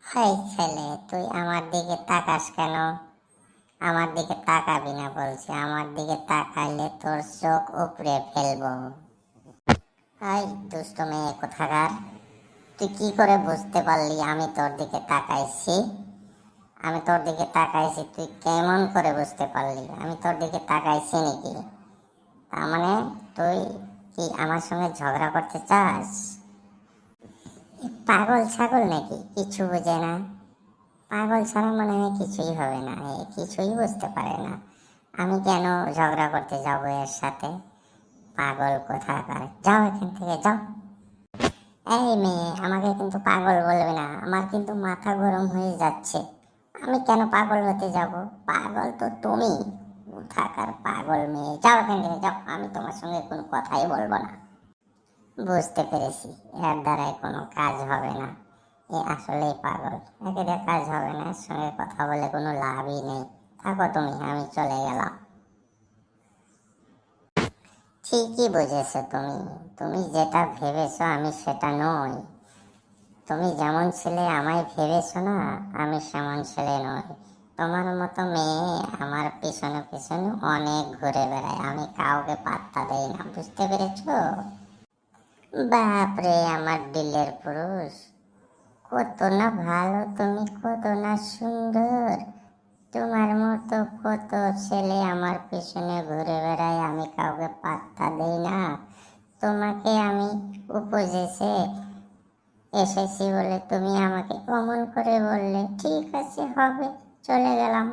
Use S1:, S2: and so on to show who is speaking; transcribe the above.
S1: High ছেলে, তুই আমার দিকে তাকাস কেন? আমার দিকে তাকাবি না বলছি। আমার দিকে তাকাইলে তোর চোখ উপড়ে ফেলবো। হাই দুষ্ট মেয়ে কোথাকার, তুই কি করে বুঝতে পারলি আমি তোর দিকে তাকাইছি? আমি তোর দিকে তাকাইছি, তুই কেমন করে বুঝতে পারলি আমি তোর দিকে তাকাইছি নাকি? তার মানে তুই কি আমার সঙ্গে ঝগড়া করতে চাস? পাগল ছাগল নাকি, কিছু বোঝে না। পাগল ছাড়া মনে হয় কিছুই হবে না, এ কিছুই বুঝতে পারে না। আমি কেন ঝগড়া করতে যাব এর সাথে? পাগল কোথাকার, যাও এখান থেকে যাও। এই মেয়ে, আমাকে কিন্তু পাগল বলবে না, আমার কিন্তু মাথা গরম হয়ে যাচ্ছে। আমি কেন পাগল হতে যাব? পাগল তো তুমি। কোথাকার পাগল মেয়ে, যাও এখান থেকে যাও, আমি তোমার সঙ্গে কোনো কথাই বলবো না। বুঝতে পেরেছি, এর দ্বারাই কোনো কাজ হবে না। এ আসলেই পাগল, একে দিয়ে কাজ হবে না, এর সঙ্গে কথা বলে কোনো লাভই নেই। থাকো তুমি, আমি চলে গেলাম। ঠিকই বুঝেছো তুমি। তুমি যেটা ভেবেছো আমি সেটা নই। তুমি যেমন ছেলে আমায় ভেবেছো না, আমি সেমন ছেলে নই। তোমার মতো মেয়ে আমার পিছনে পিছনে অনেক ঘুরে বেড়ায়, আমি কাউকে পাত্তা দেই না, বুঝতে পেরেছো? বাপরে আমার দিলের পুরুষ, কত না ভালো তুমি, কত না সুন্দর। তোমার মতো কত ছেলে আমার পেছনে ঘুরে বেড়ায়, আমি কাউকে পাত্তা দেই না। তোমাকে আমি উপজেছে এসেছি বলে তুমি আমাকে অমন করে বললে, ঠিক আছে হবে, চলে গেলাম।